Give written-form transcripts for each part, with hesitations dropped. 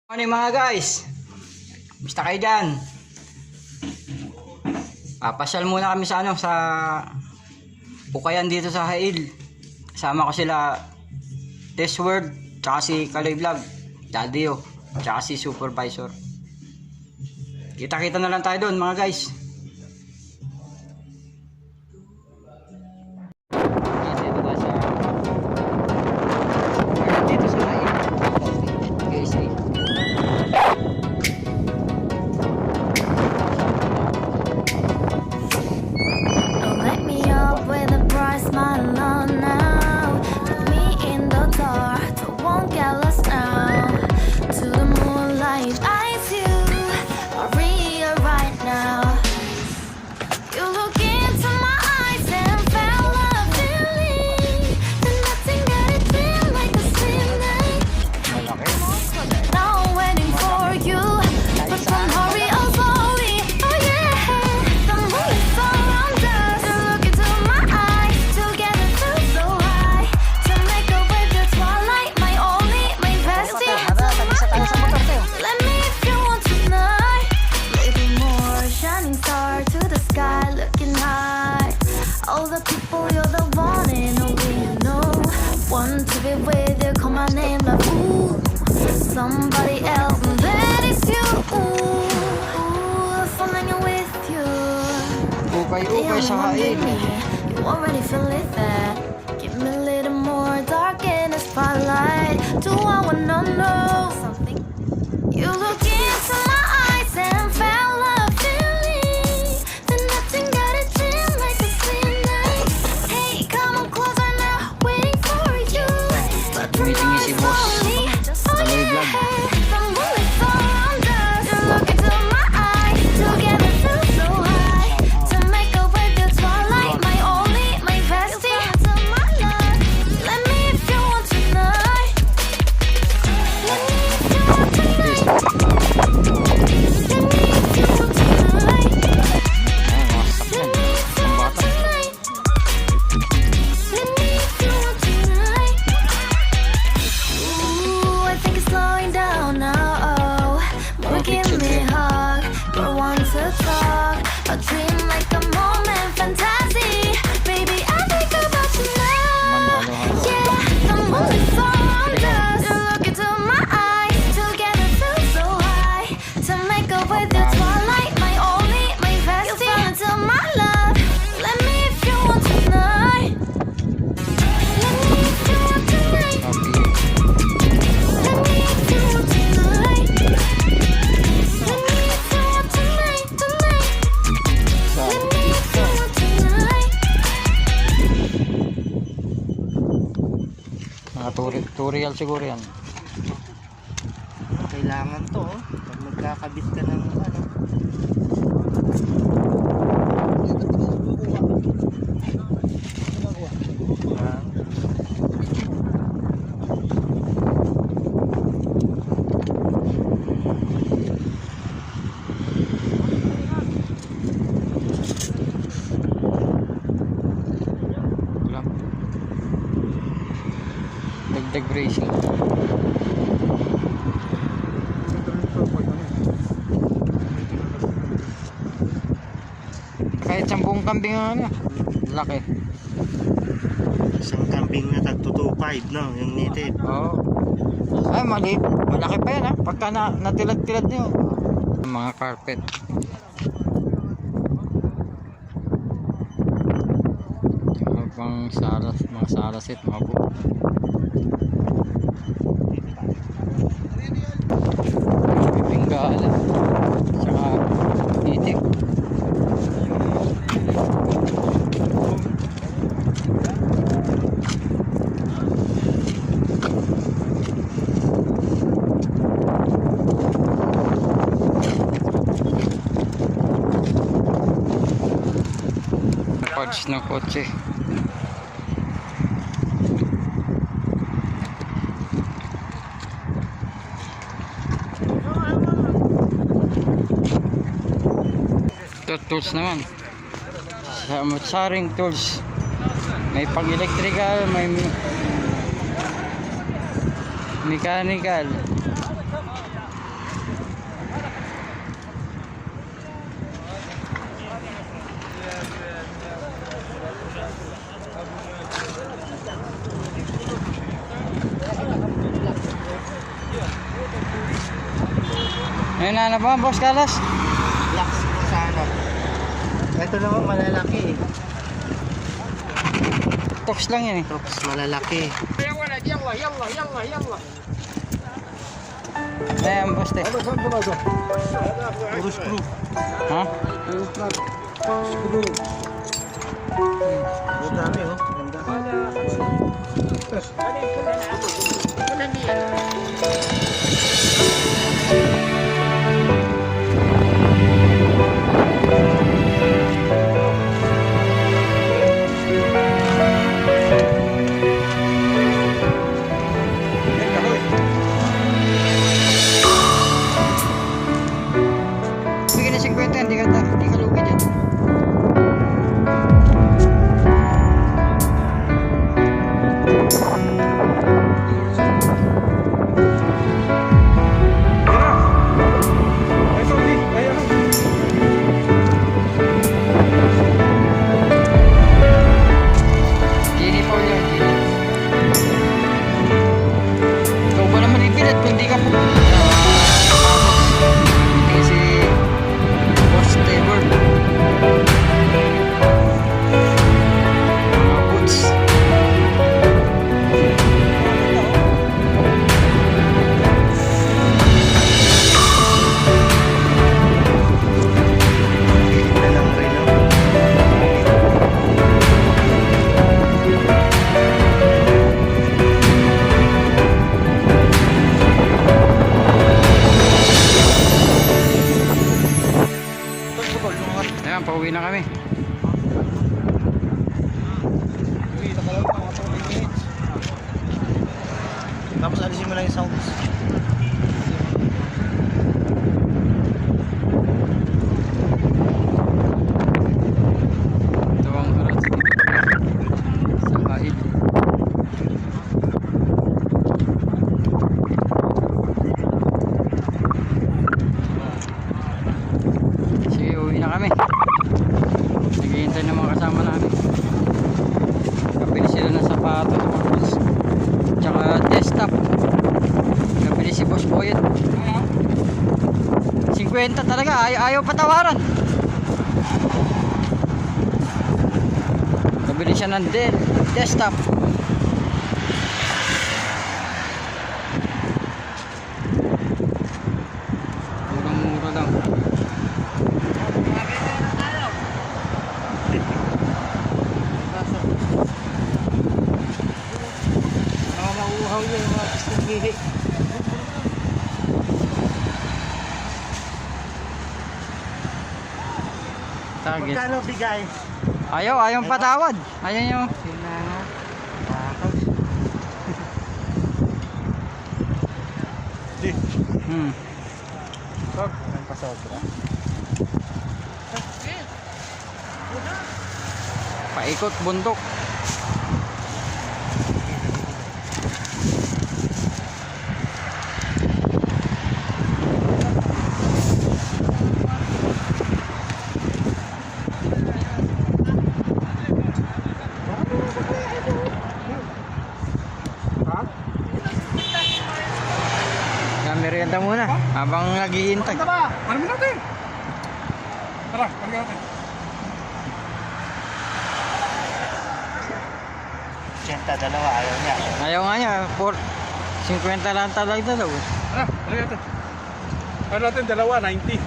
Ano yung mga guys? Basta kayo dyan. Papasyal muna kami sa sa Bukayan dito sa Hail. Kasama ko sila This World, tsaka si Kaloy Vlog, Daddy tsaka si Supervisor. Kita-kita na lang tayo doon mga guys. Dito sa Hail. Somebody else, and that is you. Ooh, falling with you. Ukay sa Hail. You already feel it there. Give me a little more dark in the spotlight. Do I wanna know something? You look into my eyes and felt a feeling that nothing got a dim like the same night. Hey, come on closer now, waiting for you. But Tumitingin si boss. Kaloy Vlog. Tutorial siguro yan. Kailangan to pag magkakabit ka ng Dagdag bracing. Kahit 10 kambing laki. isang kambing na tag 225 no, yung native. Oo. Ay maliit, malaki pa yan pagka natilad-tilad niyo. Mga carpet. Mga salasit, mga buko. Pinggala. Saka itik. Parts ng kotse. Tools naman sa Matsaring Tools, may pang electrical, may mechanical, Ayun na ba, Boss Carlos? Relax ko sana. Ito naman malalaki eh. Tox lang yan eh. Tops malalaki. Ayan, Boss Te. Puro screw. Ha? Ang dami oh. Ganda. Bigyan na 50 yan, di ka lugi dyan. Gini Paul yan, Gini. Ikaw ba naman ipilit kung di ka po. Hindi si Boss Tabor. Boots. Ganda lang rin oh. Ayan, pauwi na kami. Tapos alisin mo lang yung sounds. Ito ang harap sa kain. Sige, uwi na kami. Naghihintay ng mga kasama namin. Kapili sila ng sapatos tsaka desktop. Kapili si Boss Boyet. 50 talaga, ayaw patawaran. Kabili siya ng Dell desktop. Murang-mura lang. Mauuhaw yung mga pistong gili. Target. Magkano bigay? Ayaw patawad. Ayaw nyo. Sila nga. Di. Hmm. Ang pasobra. Paikot bundok. Merienda muna habang naghihintay. Ano mo natin? Tara, ano natin? Siyenta, dalawa, ayaw niya. Ayaw nga niya, 50 lang talaga daw. Tara, ano natin? Ano natin, dalawa, 90.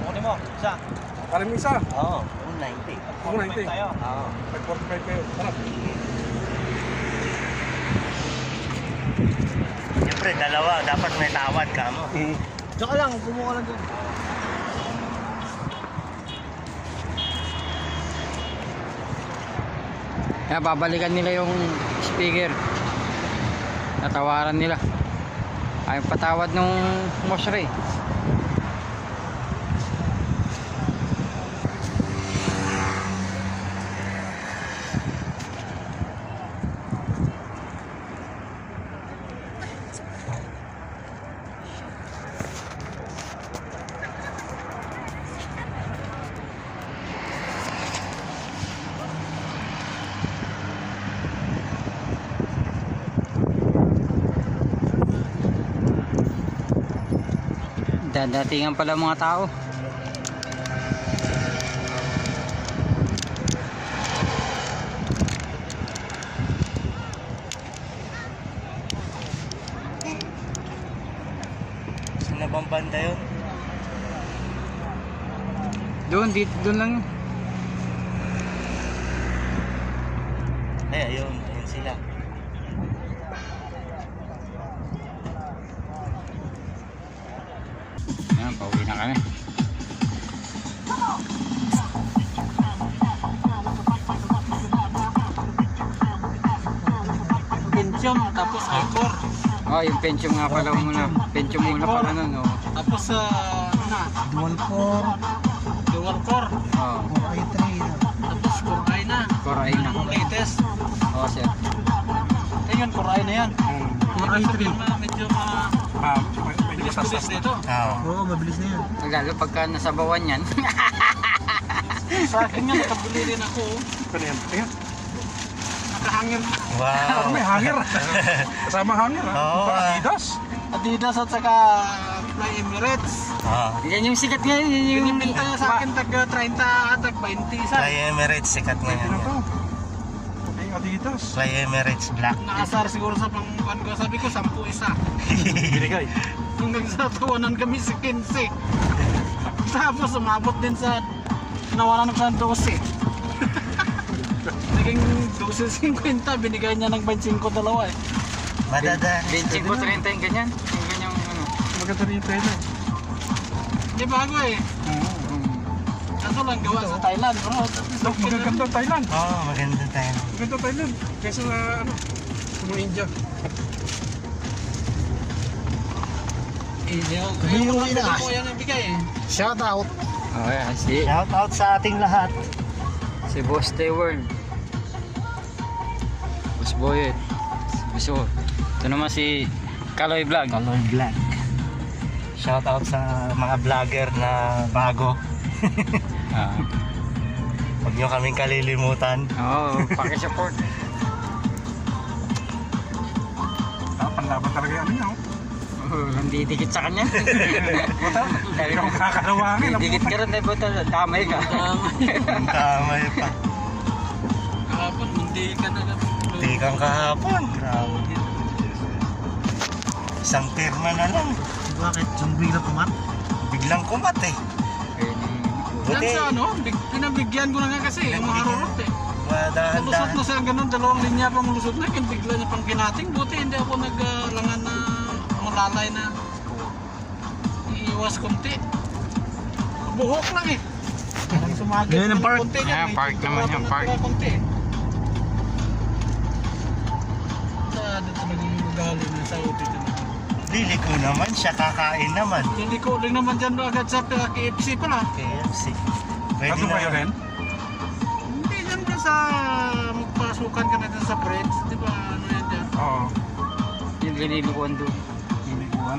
Kunin mo, isa. Parang isa. Oo, yung 90. Ako 90. Oo. Mag-45 kayo. Tara. Siyempre, dalawa. Dapat may tawad ka mo. Diyan ka lang, kumuha lang dyan. Kaya babalikan nila yung speaker. Natawaran nila. Ayaw patawad nung Mosre. Dadatingan pala mga tao. Saan na bang banda yun? Doon, dito, doon lang. Ay, ayun. Ayun sila. Ayan, pauwi na kami. Pensium, tapos Alcor. Oh, yung pension nga pala muna. Pension muna pala nun, oh. Tapos dual core. Oh, Tapos Koray na. Koray na. Ang latest. Oh, sir. Ayun, Koray na yan. Koray 3. Medyo mabilis dito. Oo. Lalo pagka nasa bawan yan. Sa akin nga, nakabili rin ako. Ayun. Nakahangin. Wow. May hangir. Kasama hangir. Oo, Adidas. Adidas at saka Fly Emirates. Yan yung sikat ngayon. Yan yung... Pinipinta niya sa akin tag 30 at tag 20 isa. Fly Emirates, sikat ngayon. Ano to? Ay, Adidas. Fly Emirates Black. Naasar siguro sa pangkuhan ko. Sabi ko, 10 isa. Binigay. Nung nagsatawanan kami sa 15. Tapos umabot din sa nawalan ko ng 12. Naging 12.50, binigay niya ng 25 dalawa eh. Madada. 25-30 yung ganyan. Yung ganyang ano. Maganda rin yung trailer. Hindi bago eh. Kaso lang gawa sa Thailand bro. Magaganda Thailand. Oo, maganda tayo. Maganda Thailand. Kaysa sa ano, sa mga India. Ayun ko yan ang bigay eh. Shout out. Oh, yeah. Shout out sa ating lahat. Si Boss Day World. Boss Boyet. Gusto. Ito naman si Kaloy Vlog. Kaloy Vlog. Shout out sa mga vlogger na bago. Ah. Huwag nyo kaming kalilimutan. Oo, pakisupport. Panlaban talaga yan niya. Hindi dikit sa kanya. Hindi ako kakalawangin. Dikit ka rin, Botal. Damay ka. Ang kamay pa. Kahapon, hindi ka na Hindi kang kahapon. Grabe. Isang pirma na lang. Bakit? Yung bigla kumat? Biglang kumat eh. Yan Buti. sa ano, pinabigyan ko na nga kasi yung mga harurot eh. Lusot Madahan-dahan. na siya ganun, dalawang linya pang lusot na, bigla niya pang kinating. Buti hindi ako naglangan na malalay na iiwas konti. Buhok lang eh. Sumagit Ganyan ang park. konti niya, Ah, park naman yung park. Konti. Dito naging ugali na sa uti dito. Lili ko naman siya, kakain naman. Hindi ko rin naman dyan agad sa KFC pala. KFC. Pwede Ano ba na. yun rin? Hindi dyan ka sa magpasukan ka na dyan sa French. Di ba ano yan dyan? Oo. Yung linilikuan doon. Hinikuan.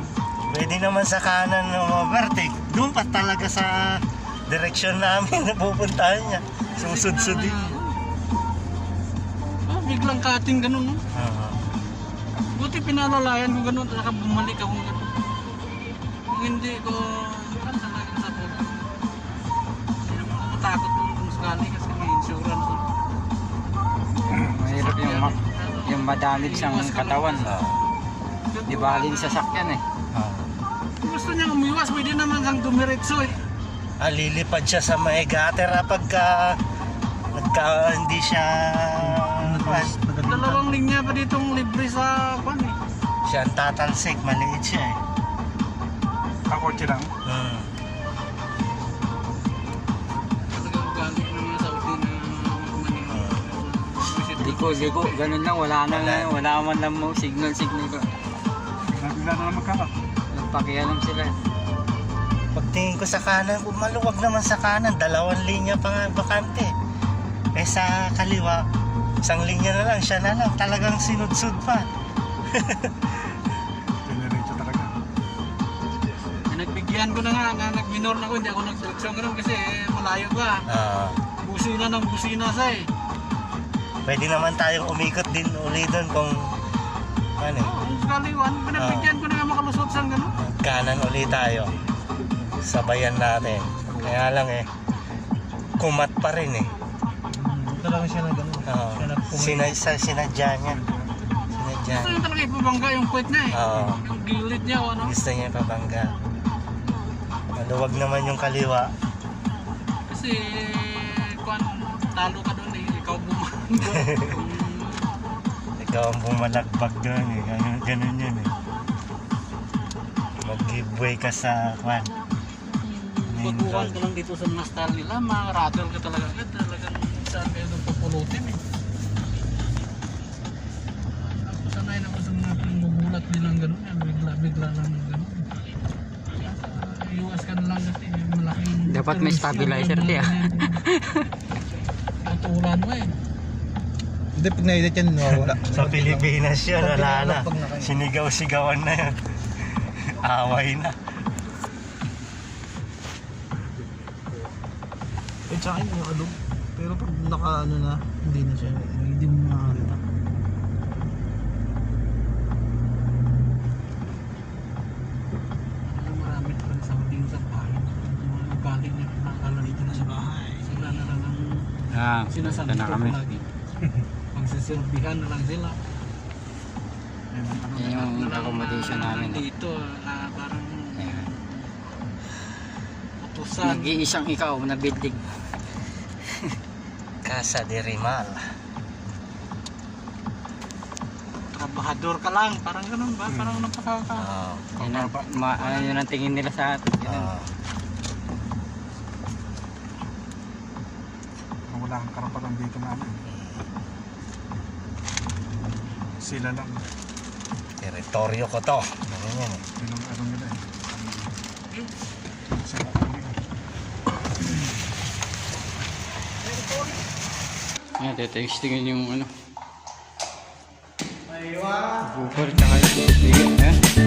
Pwede naman sa kanan ng mga vertic. Doon pa talaga sa direksyon namin na pupuntahan niya. Susud-sud din. Oh, biglang cutting ganun. No? Buti pinalalayan ko ganun. Saka bumalik ako ganun. Kung hindi ko ano talaga sa photo. Hindi naman ako matakot kung sakali kasi may insurance. Mahirap yung madamage ang katawan. Di ba halin sa sakyan eh. Kung gusto niya umiwas, pwede naman siyang dumiretso eh. Lilipad siya sa Maegater pagka hindi siya Dalawang linya pa ditong libre sa pan eh. siya ang tatalsik, maliit siya eh. Ako lang. Talagang ugali ng mga Saudi na magmaning. Liko, ganun lang. Wala man lang mo. Signal ka. Nabigla na naman ka. Nagpakialam sila. Pagtingin ko sa kanan, maluwag naman sa kanan, dalawang linya pa nga bakante. Eh sa kaliwa, isang linya na lang, siya na lang, talagang sinudsud pa. Dinerecho talaga. Nagbigyan ko na nga nag-minor na ko, hindi ako nag-direksyon ganun kasi malayo pa. Busina ng busina sa eh. Pwede naman tayong umikot din uli doon kung ano, Ang kaliwan, pinagbigyan ko na nga makalusot sa ganun. kanan uli tayo. sabayan natin. Kaya lang kumat pa rin Talaga siya na gano'n. Oo. Siya na Sinadya niya. Sinadya Gusto niya. niya talaga ipabangga yung puwet niya Oo. Yung gilid niya o ano. Gusto niya pabangga. Maluwag naman yung kaliwa. Kasi kung talo ka doon ikaw bumangga. Ikaw ang bumalagbag doon ganun yun mag-giveaway ka sa kwan. Baguhan ka lang dito sa mga style nila, ma-rattle ka talaga agad. Talagang saan kayo doon pupulutin Ako sanay na ako sa mga pinagbubulat nilang gano'n bigla lang ng gano'n. Iwas ka na lang kasi malaking Dapat may stabilizer siya. Patulan mo Hindi, pag na-edit yan, nawawala. Sa Pilipinas yun, Sa wala na. Pag naka- Sinigaw-sigawan na yun. Away na. Sa akin, yung alog. Pero pag naka-ano na, hindi na siya. Hindi mo makakita. Marami pa rin sa ding sa bahay. Mga galing niya nakakala dito na sa bahay. Sila na lang ang sinasabi ito na kami. lagi. Pagsisilbihan na lang sila. Yan yung accommodation namin. Dito, parang Ayan. utusan. Nag-iisang ikaw na building. Casa de Rimal. Trabahador ka lang, parang ganun ba? Parang napakaka... Oo. Yan ang, yun ang tingin nila sa atin. Ganun. Oo. Wala kang karapatan dito namin. Sila lang. Teritoryo ko to. Ganyan yan Yun ang ano nila Sila Ayan, tetextingin yung ano. Booker tsaka yung speaker. Ayan.